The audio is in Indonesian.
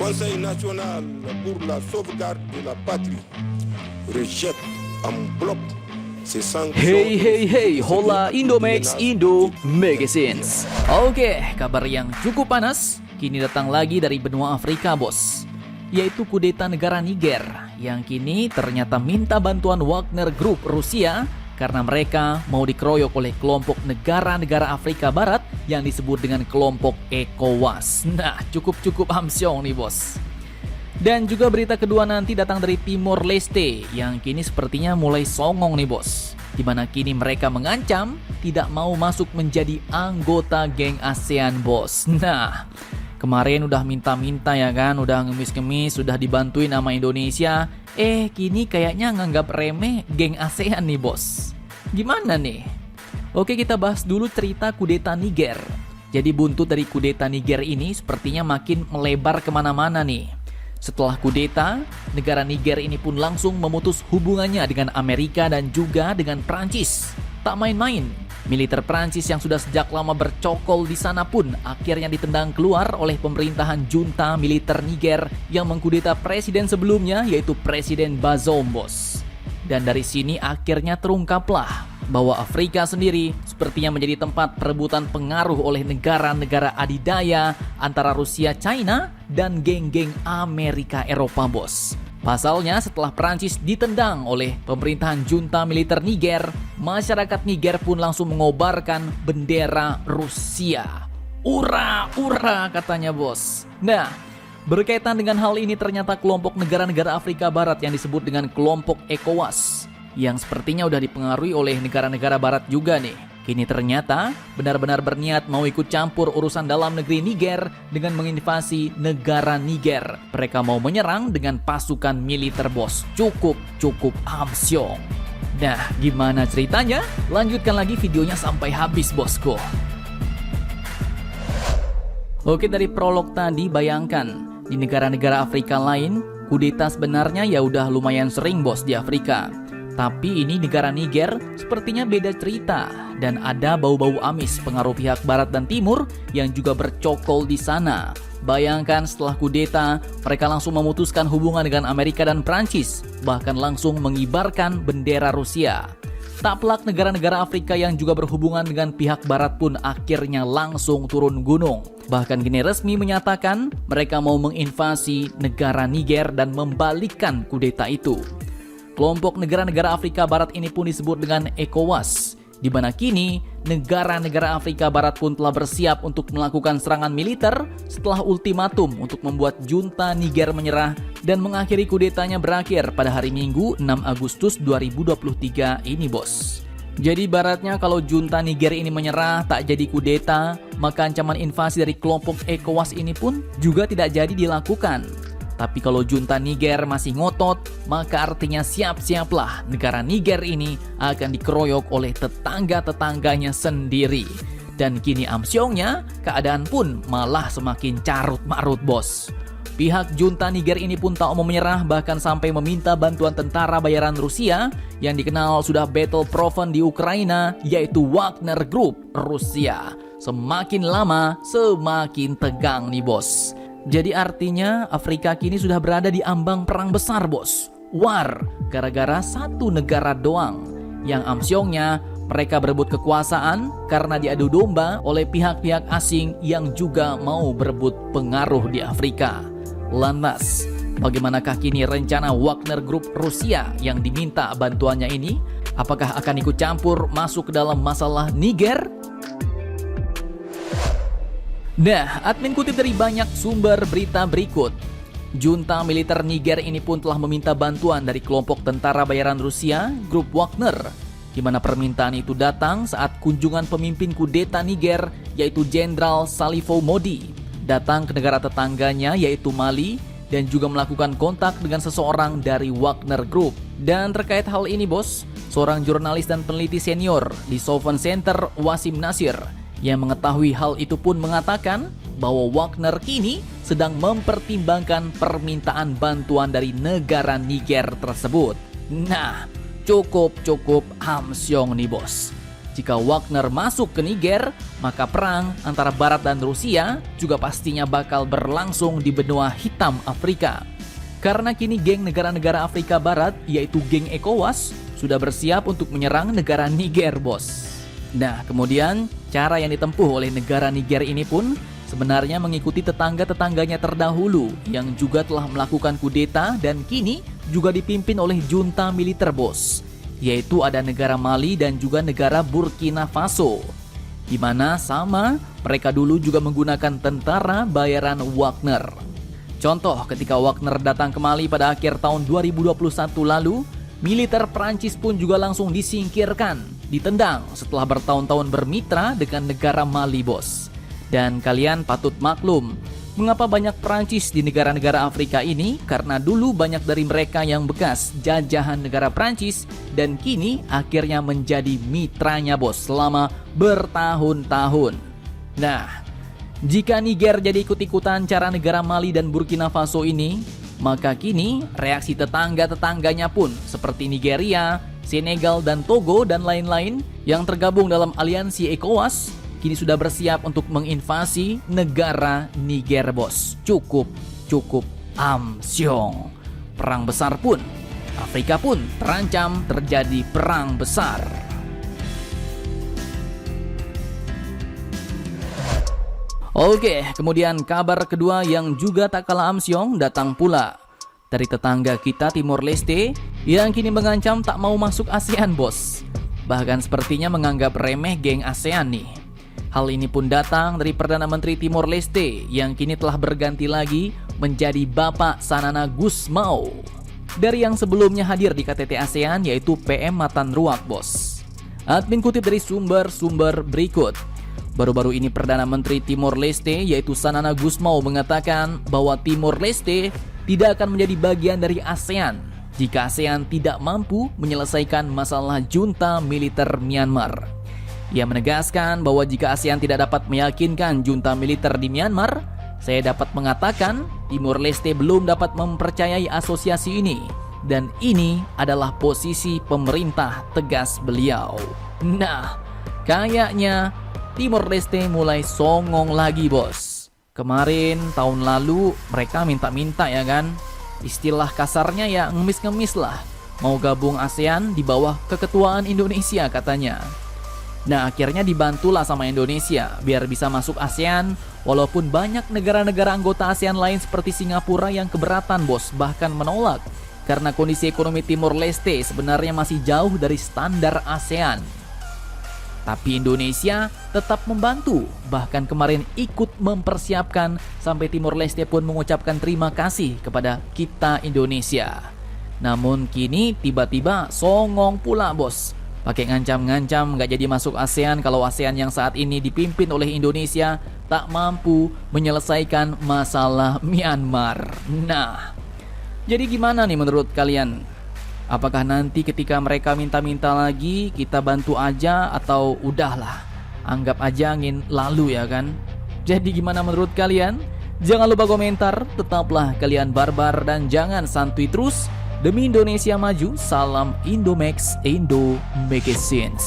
Conseil national pour la sauvegarde de la patrie rejette en bloc ces sanctions. Hey, hola Indomax Indo Magazines. Oke, kabar yang cukup panas kini datang lagi dari benua Afrika, bos. Yaitu kudeta negara Niger yang kini ternyata minta bantuan Wagner Group Rusia karena mereka mau dikeroyok oleh kelompok negara-negara Afrika Barat yang disebut dengan kelompok ECOWAS. Nah, cukup hamsyong nih, bos. Dan juga berita kedua nanti datang dari Timor Leste yang kini sepertinya mulai songong nih, bos. Di mana kini mereka mengancam tidak mau masuk menjadi anggota geng ASEAN, bos. Nah, kemarin udah minta-minta ya kan, udah ngemis-ngemis, sudah dibantuin sama Indonesia. Kini kayaknya nganggap remeh geng ASEAN nih, bos. Gimana nih? Oke, kita bahas dulu cerita kudeta Niger. Jadi buntut dari kudeta Niger ini sepertinya makin melebar kemana-mana nih. Setelah kudeta, negara Niger ini pun langsung memutus hubungannya dengan Amerika dan juga dengan Prancis. Tak main-main, militer Prancis yang sudah sejak lama bercokol di sana pun akhirnya ditendang keluar oleh pemerintahan junta militer Niger yang mengkudeta presiden sebelumnya, yaitu Presiden Bazoum, bos. Dan dari sini akhirnya terungkaplah bahwa Afrika sendiri sepertinya menjadi tempat perebutan pengaruh oleh negara-negara adidaya antara Rusia, China, dan geng-geng Amerika Eropa, bos. Pasalnya setelah Prancis ditendang oleh pemerintahan junta militer Niger, masyarakat Niger pun langsung mengobarkan bendera Rusia. Ura, katanya, bos. Nah, berkaitan dengan hal ini ternyata kelompok negara-negara Afrika Barat yang disebut dengan kelompok ECOWAS yang sepertinya udah dipengaruhi oleh negara-negara barat juga nih. Kini ternyata benar-benar berniat mau ikut campur urusan dalam negeri Niger dengan menginvasi negara Niger. Mereka mau menyerang dengan pasukan militer, bos. Cukup amsyong. Nah, gimana ceritanya? Lanjutkan lagi videonya sampai habis, bosku. Oke, dari prolog tadi bayangkan di negara-negara Afrika lain, kudeta sebenarnya ya udah lumayan sering, bos, di Afrika. Tapi ini negara Niger sepertinya beda cerita dan ada bau-bau amis pengaruh pihak barat dan timur yang juga bercokol di sana. Bayangkan setelah kudeta, mereka langsung memutuskan hubungan dengan Amerika dan Prancis, bahkan langsung mengibarkan bendera Rusia. Tak pelak negara-negara Afrika yang juga berhubungan dengan pihak barat pun akhirnya langsung turun gunung. Bahkan kini resmi menyatakan mereka mau menginvasi negara Niger dan membalikkan kudeta itu. Kelompok negara-negara Afrika Barat ini pun disebut dengan ECOWAS, di mana kini negara-negara Afrika Barat pun telah bersiap untuk melakukan serangan militer setelah ultimatum untuk membuat junta Niger menyerah dan mengakhiri kudetanya berakhir pada hari Minggu 6 Agustus 2023 ini, bos. Jadi baratnya kalau junta Niger ini menyerah tak jadi kudeta, maka ancaman invasi dari kelompok ECOWAS ini pun juga tidak jadi dilakukan. Tapi kalau junta Niger masih ngotot, maka artinya siap-siaplah negara Niger ini akan dikeroyok oleh tetangga-tetangganya sendiri. Dan kini amsyongnya, keadaan pun malah semakin carut-marut, bos. Pihak junta Niger ini pun tak mau menyerah, bahkan sampai meminta bantuan tentara bayaran Rusia yang dikenal sudah battle proven di Ukraina, yaitu Wagner Group Rusia. Semakin lama, semakin tegang nih, bos. Jadi artinya Afrika kini sudah berada di ambang perang besar, bos. War, gara-gara satu negara doang. Yang amsyongnya mereka berebut kekuasaan karena diadu domba oleh pihak-pihak asing yang juga mau berebut pengaruh di Afrika. Lantas, bagaimanakah kini rencana Wagner Group Rusia yang diminta bantuannya ini? Apakah akan ikut campur masuk ke dalam masalah Niger? Nah, admin kutip dari banyak sumber berita berikut. Junta militer Niger ini pun telah meminta bantuan dari kelompok tentara bayaran Rusia, Grup Wagner, di mana permintaan itu datang saat kunjungan pemimpin kudeta Niger, yaitu Jenderal Salifou Modi, datang ke negara tetangganya yaitu Mali dan juga melakukan kontak dengan seseorang dari Wagner Group. Dan terkait hal ini, bos, seorang jurnalis dan peneliti senior di Southern Center, Wasim Nasir, yang mengetahui hal itu pun mengatakan bahwa Wagner kini sedang mempertimbangkan permintaan bantuan dari negara Niger tersebut. Nah, cukup amsyong nih, bos. Jika Wagner masuk ke Niger, maka perang antara Barat dan Rusia juga pastinya bakal berlangsung di benua hitam Afrika. Karena kini geng negara-negara Afrika Barat, yaitu geng ECOWAS, sudah bersiap untuk menyerang negara Niger, bos. Nah, kemudian cara yang ditempuh oleh negara Niger ini pun sebenarnya mengikuti tetangga-tetangganya terdahulu yang juga telah melakukan kudeta dan kini juga dipimpin oleh junta militer, bos. Yaitu ada negara Mali dan juga negara Burkina Faso. Di mana sama, mereka dulu juga menggunakan tentara bayaran Wagner. Contoh, ketika Wagner datang ke Mali pada akhir tahun 2021 lalu, militer Prancis pun juga langsung disingkirkan, ditendang setelah bertahun-tahun bermitra dengan negara Mali, bos. Dan kalian patut maklum, mengapa banyak Prancis di negara-negara Afrika ini? Karena dulu banyak dari mereka yang bekas jajahan negara Prancis dan kini akhirnya menjadi mitranya, bos, selama bertahun-tahun. Nah, jika Niger jadi ikut-ikutan cara negara Mali dan Burkina Faso ini, maka kini reaksi tetangga-tetangganya pun seperti Nigeria, Senegal, dan Togo dan lain-lain yang tergabung dalam aliansi ECOWAS kini sudah bersiap untuk menginvasi negara Niger, bos. Cukup amsyong. Perang besar pun, Afrika pun terancam terjadi perang besar. Oke, kemudian kabar kedua yang juga tak kalah amsyong datang pula dari tetangga kita Timor Leste yang kini mengancam tak mau masuk ASEAN, bos. Bahkan sepertinya menganggap remeh geng ASEAN nih. Hal ini pun datang dari Perdana Menteri Timor Leste yang kini telah berganti lagi menjadi Bapak Sanana Gusmao. Dari yang sebelumnya hadir di KTT ASEAN yaitu PM Matan Ruak, bos. Admin kutip dari sumber-sumber berikut. Baru-baru ini Perdana Menteri Timor Leste yaitu Sanana Gusmao mengatakan bahwa Timor Leste tidak akan menjadi bagian dari ASEAN jika ASEAN tidak mampu menyelesaikan masalah junta militer Myanmar. Ia menegaskan bahwa jika ASEAN tidak dapat meyakinkan junta militer di Myanmar, saya dapat mengatakan Timor Leste belum dapat mempercayai asosiasi ini. Dan ini adalah posisi pemerintah, tegas beliau. Nah, kayaknya Timor Leste mulai songong lagi, bos. Kemarin tahun lalu mereka minta-minta ya kan. Istilah kasarnya ya ngemis-ngemis lah. Mau gabung ASEAN di bawah keketuaan Indonesia katanya. Nah, akhirnya dibantulah sama Indonesia biar bisa masuk ASEAN, walaupun banyak negara-negara anggota ASEAN lain seperti Singapura yang keberatan, bos, bahkan menolak karena kondisi ekonomi Timor Leste sebenarnya masih jauh dari standar ASEAN. Tapi Indonesia tetap membantu, bahkan kemarin ikut mempersiapkan sampai Timor Leste pun mengucapkan terima kasih kepada kita Indonesia. Namun kini tiba-tiba songong pula, bos. Pakai ngancam-ngancam gak jadi masuk ASEAN kalau ASEAN yang saat ini dipimpin oleh Indonesia tak mampu menyelesaikan masalah Myanmar. Nah, jadi gimana nih menurut kalian? Apakah nanti ketika mereka minta-minta lagi kita bantu aja atau udahlah, anggap aja angin lalu ya kan? Jadi gimana menurut kalian? Jangan lupa komentar, tetaplah kalian barbar dan jangan santuy terus. Demi Indonesia maju, salam Indomax Indo Magazines.